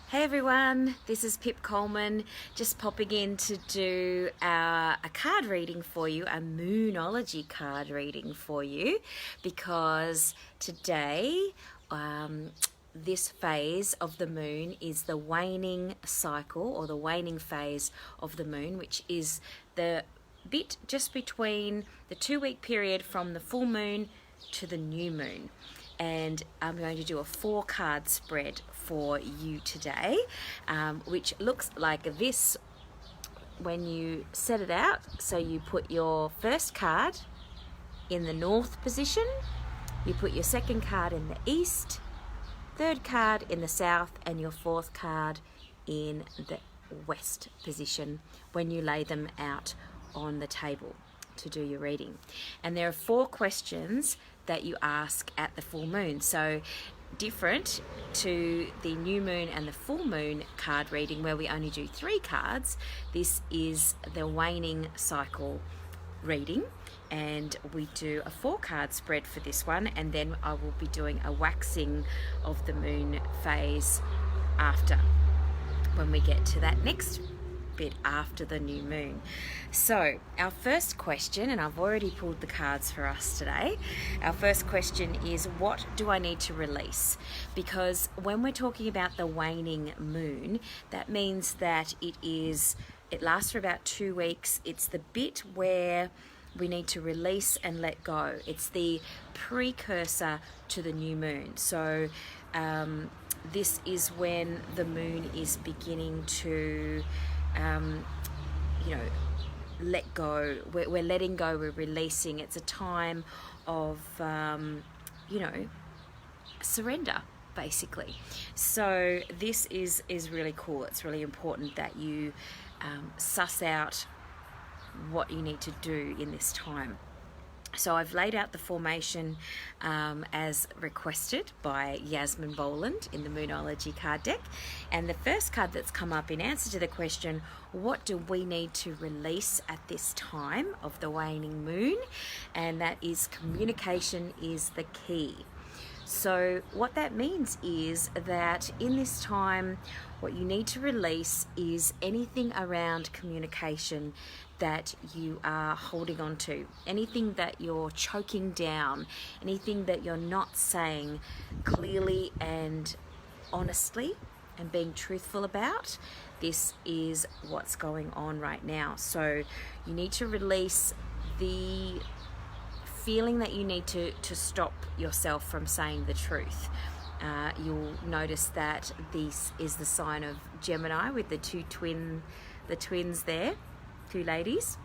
Hey everyone, this is Pip Coleman, just popping in to do a card reading for you, a Moonology card reading for you, because today this phase of the moon is the waning cycle, or the waning phase of the moon, which is the bit just between the 2-week period from the full moon to the new moon. And I'm going to do a 4-card spread for you today, which looks like this when you set it out. So you put your first card in the north position, you put your second card in the east, third card in the south, and your fourth card in the west position when you lay them out on the table to do your reading. And there are 4 questions that you ask at the full moon. So different to the new moon and the full moon card reading where we only do 3 cards, this is the waning cycle reading, and we do a 4-card spread for this one, and then I will be doing a waxing of the moon phase after, when we get to that next bit after the new moon. So our first question, and I've already pulled the cards for us today, our first question is, what do I need to release? Because when we're talking about the waning moon, that means that it lasts for about 2 weeks. It's the bit where we need to release and let go. It's the precursor to the new moon. So this is when the moon is beginning to let go. We're letting go, we're releasing. It's a time of, surrender, basically. So this is really cool. It's really important that you suss out what you need to do in this time. So I've laid out the formation as requested by Yasmin Boland in the Moonology card deck. And the first card that's come up in answer to the question, what do we need to release at this time of the waning moon? And that is communication is the key. So what that means is that in this time, what you need to release is anything around communication that you are holding on to, anything that you're choking down, anything that you're not saying clearly and honestly and being truthful about. This is what's going on right now. So you need to release the feeling that you need to stop yourself from saying the truth. You'll notice that this is the sign of Gemini with the twins there, 2 ladies.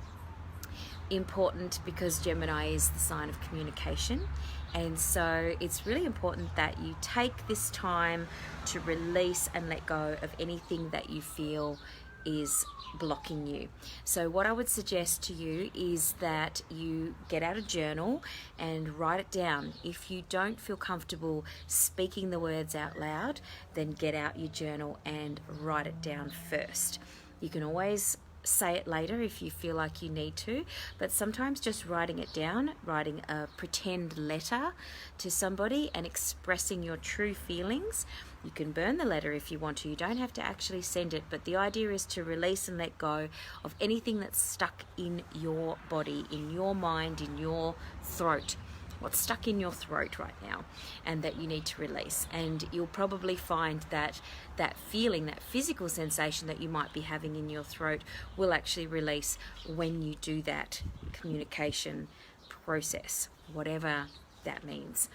Important because Gemini is the sign of communication, and so it's really important that you take this time to release and let go of anything that you feel is blocking you. So what I would suggest to you is that you get out a journal and write it down. If you don't feel comfortable speaking the words out loud, then get out your journal and write it down first. You can always say it later if you feel like you need to, but sometimes just writing it down, writing a pretend letter to somebody and expressing your true feelings. You can burn the letter if you want to. You don't have to actually send it, but the idea is to release and let go of anything that's stuck in your body, in your mind, in your throat. What's stuck in your throat right now, and that you need to release. And you'll probably find that that feeling, that physical sensation that you might be having in your throat will actually release when you do that communication process, whatever that means.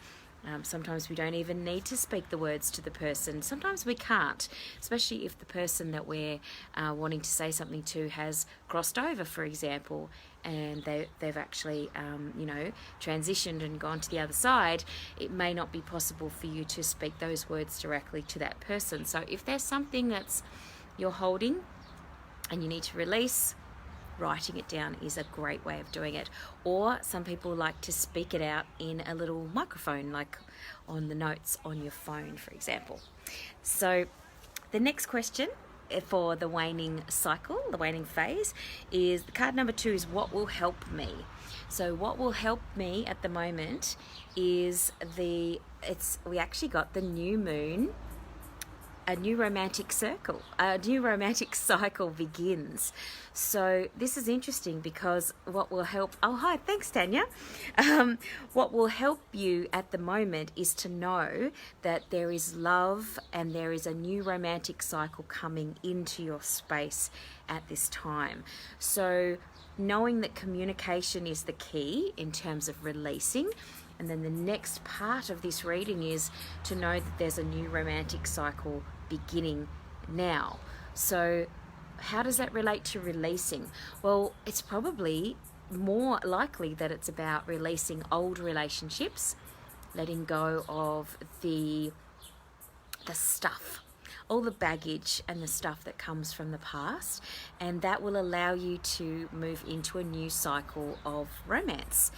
Sometimes we don't even need to speak the words to the person. Sometimes we can't, especially if the person that we're wanting to say something to has crossed over, for example, and they've actually, transitioned and gone to the other side. It may not be possible for you to speak those words directly to that person. So if there's something that's you're holding and you need to release, writing it down is a great way of doing it. Or some people like to speak it out in a little microphone, like on the notes on your phone, for example. So the next question for the waning cycle, the waning phase, is the card number 2 is what will help me. So what will help me at the moment is we actually got the new moon a new romantic cycle begins. So this is interesting because what will help, oh hi, thanks Tanya. What will help you at the moment is to know that there is love and there is a new romantic cycle coming into your space at this time. So knowing that communication is the key in terms of releasing. And then the next part of this reading is to know that there's a new romantic cycle beginning now. So how does that relate to releasing? Well, it's probably more likely that it's about releasing old relationships, letting go of the stuff, all the baggage and the stuff that comes from the past, and that will allow you to move into a new cycle of romance.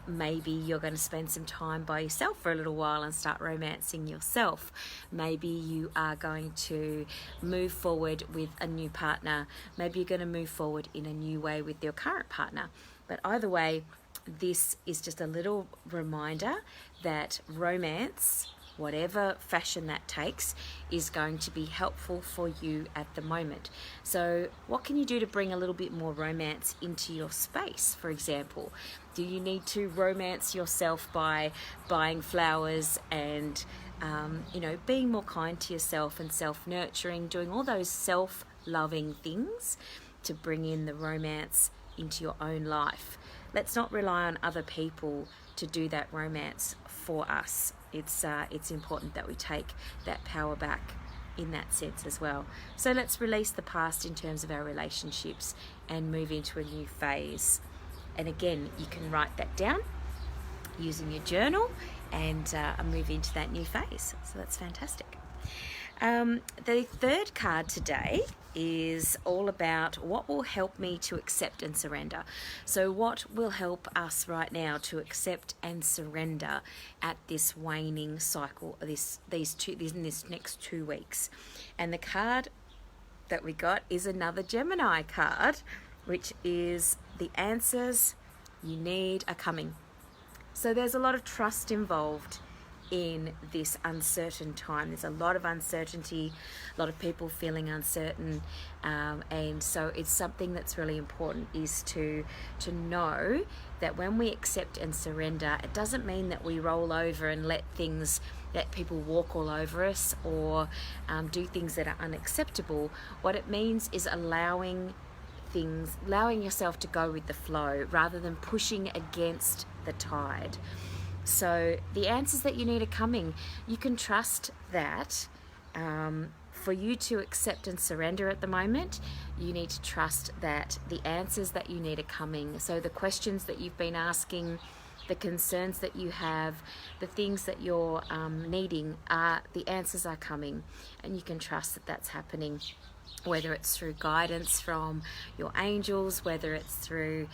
Maybe you're going to spend some time by yourself for a little while and start romancing yourself. Maybe you are going to move forward with a new partner. Maybe you're going to move forward in a new way with your current partner. But either way, this is just a little reminder that romance, whatever fashion that takes, is going to be helpful for you at the moment. So what can you do to bring a little bit more romance into your space, for example? Do you need to romance yourself by buying flowers and, being more kind to yourself and self-nurturing, doing all those self-loving things to bring in the romance into your own life? Let's not rely on other people to do that romance for us. It's important that we take that power back in that sense as well. So let's release the past in terms of our relationships and move into a new phase. And again, you can write that down using your journal and move into that new phase. So that's fantastic. The third card today is all about what will help me to accept and surrender. So what will help us right now to accept and surrender at this waning cycle, in this next 2 weeks? And the card that we got is another Gemini card, which is the answers you need are coming. So there's a lot of trust involved in this uncertain time. There's a lot of uncertainty, a lot of people feeling uncertain, and so it's something that's really important is to know that when we accept and surrender, it doesn't mean that we roll over and let people walk all over us or do things that are unacceptable. What it means is allowing yourself to go with the flow rather than pushing against the tide. So the answers that you need are coming. You can trust that for you to accept and surrender at the moment, you need to trust that the answers that you need are coming. So the questions that you've been asking, the concerns that you have, the things that you're needing, the answers are coming, and you can trust that that's happening. Whether it's through guidance from your angels, whether it's through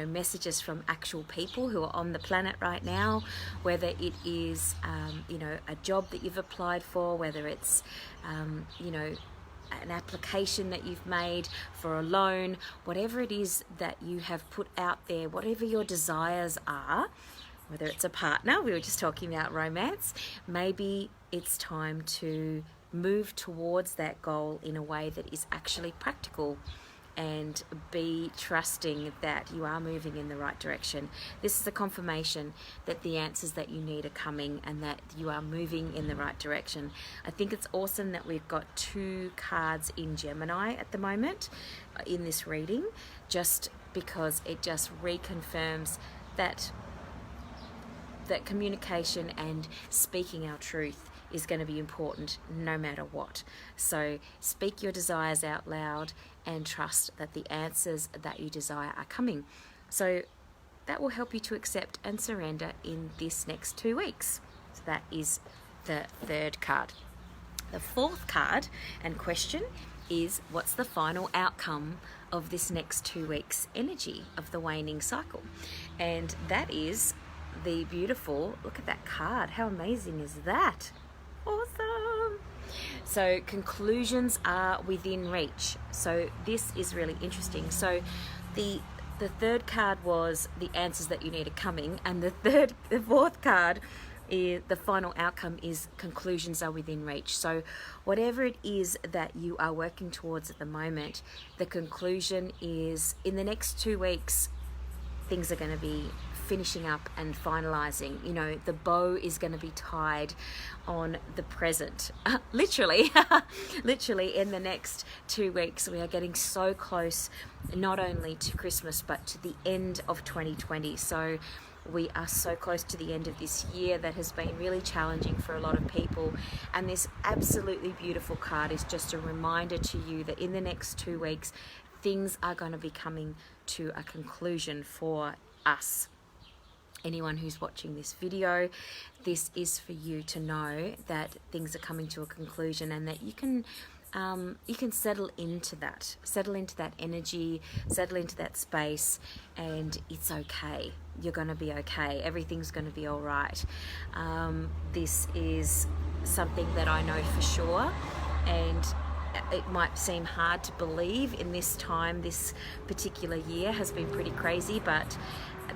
messages from actual people who are on the planet right now, whether it is a job that you've applied for, whether it's an application that you've made for a loan, whatever it is that you have put out there, whatever your desires are, whether it's a partner, we were just talking about romance, maybe it's time to move towards that goal in a way that is actually practical and be trusting that you are moving in the right direction. This is a confirmation that the answers that you need are coming and that you are moving in the right direction. I think it's awesome that we've got 2 cards in Gemini at the moment in this reading, just because it just reconfirms that communication and speaking our truth is going to be important no matter what. So speak your desires out loud and trust that the answers that you desire are coming. So that will help you to accept and surrender in this next 2 weeks. So that is the third card. The fourth card and question is, what's the final outcome of this next 2 weeks energy of the waning cycle? And that is the beautiful, look at that card, how amazing is that? Awesome. So conclusions are within reach. So this is really interesting. So the third card was the answers that you need are coming, and the fourth card the final outcome is conclusions are within reach. So whatever it is that you are working towards at the moment, the conclusion is in the next 2 weeks, things are going to be finishing up and finalizing. You know, the bow is going to be tied on the present. Literally in the next 2 weeks. We are getting so close, not only to Christmas, but to the end of 2020. So we are so close to the end of this year that has been really challenging for a lot of people. And this absolutely beautiful card is just a reminder to you that in the next 2 weeks, things are going to be coming to a conclusion for us. Anyone who's watching this video, this is for you to know that things are coming to a conclusion, and that you can settle into that energy, settle into that space, and it's okay. You're going to be okay. Everything's going to be all right. This is something that I know for sure, and it might seem hard to believe in this time. This particular year has been pretty crazy, but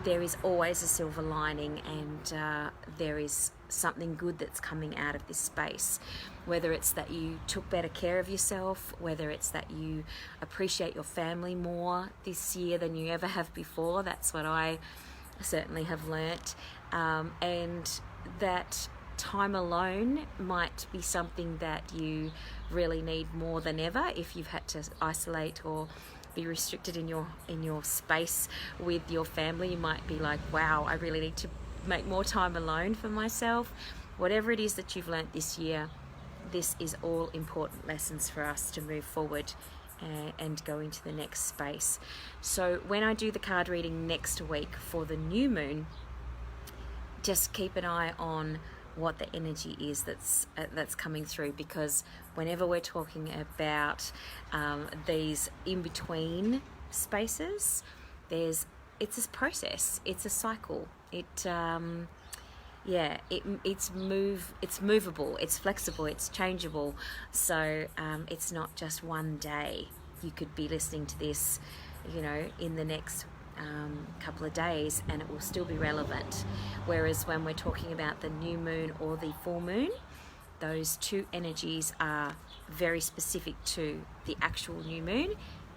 there is always a silver lining, and there is something good that's coming out of this space. Whether it's that you took better care of yourself, whether it's that you appreciate your family more this year than you ever have before. That's what I certainly have learnt, and that time alone might be something that you really need more than ever. If you've had to isolate or be restricted in your space with your family, you might be like, wow, I really need to make more time alone for myself. Whatever it is that you've learnt this year, this is all important lessons for us to move forward and go into the next space. So when I do the card reading next week for the new moon, just keep an eye on what the energy is that's coming through, because whenever we're talking about these in-between spaces, it's a process, it's a cycle. It's movable, it's flexible, it's changeable. So it's not just one day. You could be listening to this, you know, in the next couple of days, and it will still be relevant. Whereas when we're talking about the new moon or the full moon, those two energies are very specific to the actual new moon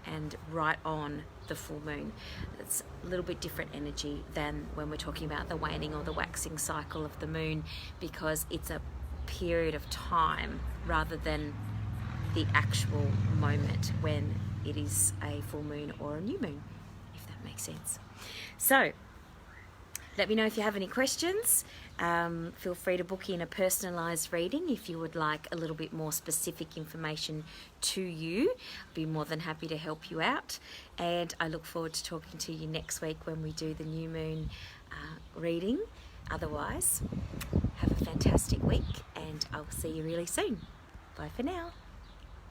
and right on the full moon. It's a little bit different energy than when we're talking about the waning or the waxing cycle of the moon, because it's a period of time rather than the actual moment when it is a full moon or a new moon, if that makes sense. So let me know if you have any questions. Feel free to book in a personalised reading if you would like a little bit more specific information to you. I'd be more than happy to help you out, and I look forward to talking to you next week when we do the new moon reading. Otherwise, have a fantastic week, and I'll see you really soon. Bye for now.